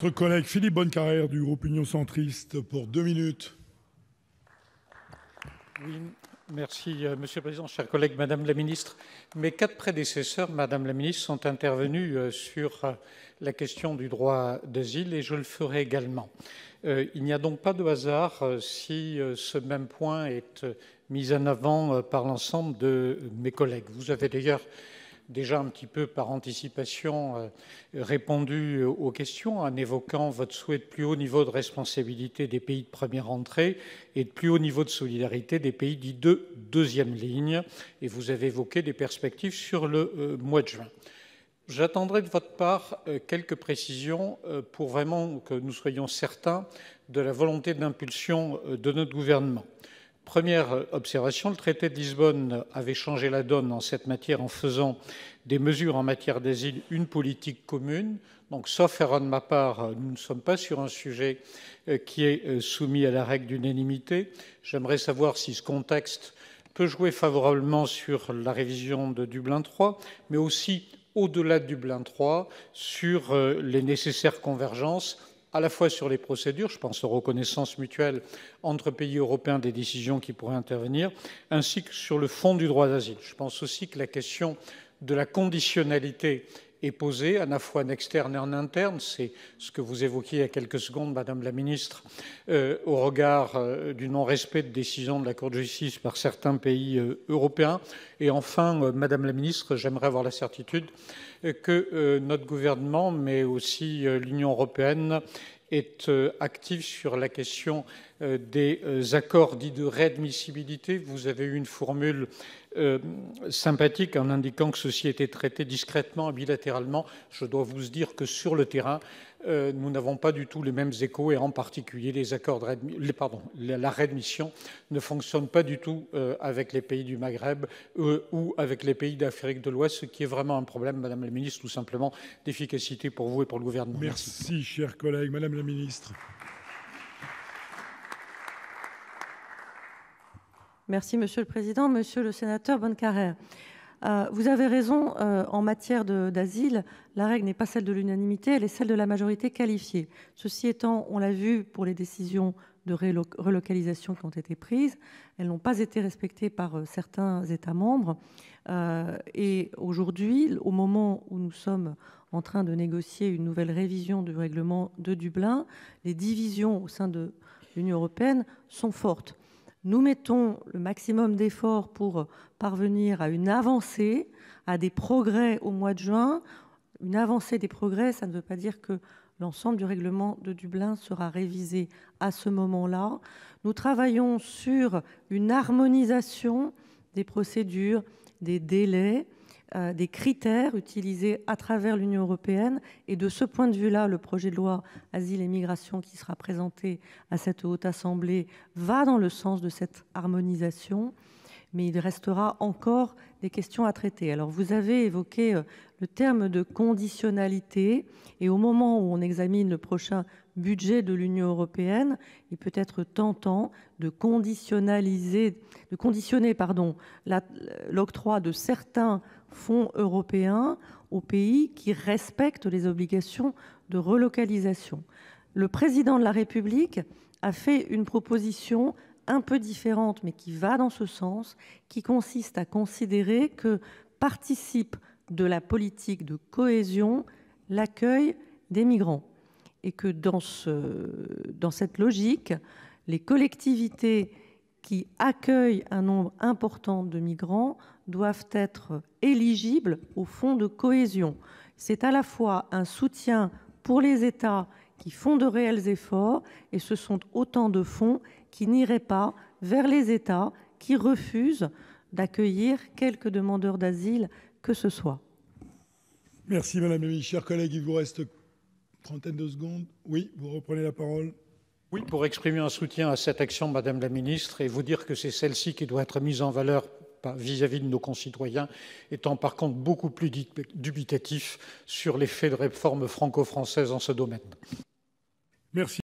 Notre collègue Philippe Bonnecarrère du groupe Union Centriste pour 2 minutes. Oui, merci Monsieur le Président, chers collègues, Madame la Ministre. Mes 4 prédécesseurs, Madame la Ministre, sont intervenus sur la question du droit d'asile et je le ferai également. Il n'y a donc pas de hasard si ce même point est mis en avant par l'ensemble de mes collègues. Vous avez d'ailleurs déjà un petit peu par anticipation répondu aux questions en évoquant votre souhait de plus haut niveau de responsabilité des pays de première entrée et de plus haut niveau de solidarité des pays dits de deuxième ligne. Et vous avez évoqué des perspectives sur le mois de juin. J'attendrai de votre part quelques précisions pour vraiment que nous soyons certains de la volonté d'impulsion de notre gouvernement. Première observation, le traité de Lisbonne avait changé la donne en cette matière en faisant des mesures en matière d'asile une politique commune. Donc, sauf erreur de ma part, nous ne sommes pas sur un sujet qui est soumis à la règle d'unanimité. J'aimerais savoir si ce contexte peut jouer favorablement sur la révision de Dublin III, mais aussi au-delà de Dublin III, sur les nécessaires convergences à la fois sur les procédures, je pense aux reconnaissances mutuelles entre pays européens des décisions qui pourraient intervenir, ainsi que sur le fond du droit d'asile. Je pense aussi que la question de la conditionnalité est posée, à la fois en externe et en interne. C'est ce que vous évoquiez il y a quelques secondes, Madame la Ministre, au regard du non-respect de décisions de la Cour de justice par certains pays européens. Et enfin, Madame la Ministre, j'aimerais avoir la certitude que notre gouvernement, mais aussi l'Union européenne, est active sur la question des accords dits de réadmissibilité. Vous avez eu une formule sympathique en indiquant que ceci était traité discrètement et bilatéralement. Je dois vous dire que sur le terrain, nous n'avons pas du tout les mêmes échos et en particulier les accords de la réadmission ne fonctionne pas du tout avec les pays du Maghreb ou avec les pays d'Afrique de l'Ouest, ce qui est vraiment un problème, Madame la Ministre, tout simplement d'efficacité pour vous et pour le gouvernement. Merci, chers collègues. Madame la Ministre. Merci Monsieur le Président. Monsieur le sénateur Bonnecarrère, vous avez raison, en matière d'asile, la règle n'est pas celle de l'unanimité, elle est celle de la majorité qualifiée. Ceci étant, on l'a vu pour les décisions de relocalisation qui ont été prises, elles n'ont pas été respectées par certains États membres. Et aujourd'hui, au moment où nous sommes en train de négocier une nouvelle révision du règlement de Dublin, les divisions au sein de l'Union européenne sont fortes. Nous mettons le maximum d'efforts pour parvenir à une avancée, à des progrès au mois de juin. Une avancée des progrès, ça ne veut pas dire que l'ensemble du règlement de Dublin sera révisé à ce moment-là. Nous travaillons sur une harmonisation des procédures, des délais, des critères utilisés à travers l'Union européenne. Et de ce point de vue-là, le projet de loi Asile et Migration qui sera présenté à cette Haute Assemblée va dans le sens de cette harmonisation. Mais il restera encore des questions à traiter. Alors, vous avez évoqué le terme de conditionnalité. Et au moment où on examine le prochain budget de l'Union européenne, il peut être tentant de conditionner l'octroi de certains fonds européens aux pays qui respectent les obligations de relocalisation. Le président de la République a fait une proposition un peu différente, mais qui va dans ce sens, qui consiste à considérer que participe de la politique de cohésion l'accueil des migrants et que dans cette logique, les collectivités qui accueillent un nombre important de migrants doivent être éligibles au fonds de cohésion. C'est à la fois un soutien pour les États qui font de réels efforts et ce sont autant de fonds qui n'iraient pas vers les États qui refusent d'accueillir quelques demandeurs d'asile que ce soit. Merci Madame la Ministre. Chers collègues, il vous reste une trentaine de secondes. Oui, vous reprenez la parole. Oui, pour exprimer un soutien à cette action, Madame la Ministre, et vous dire que c'est celle-ci qui doit être mise en valeur vis-à-vis de nos concitoyens, étant par contre beaucoup plus dubitatif sur l'effet de réforme franco-française en ce domaine. Merci.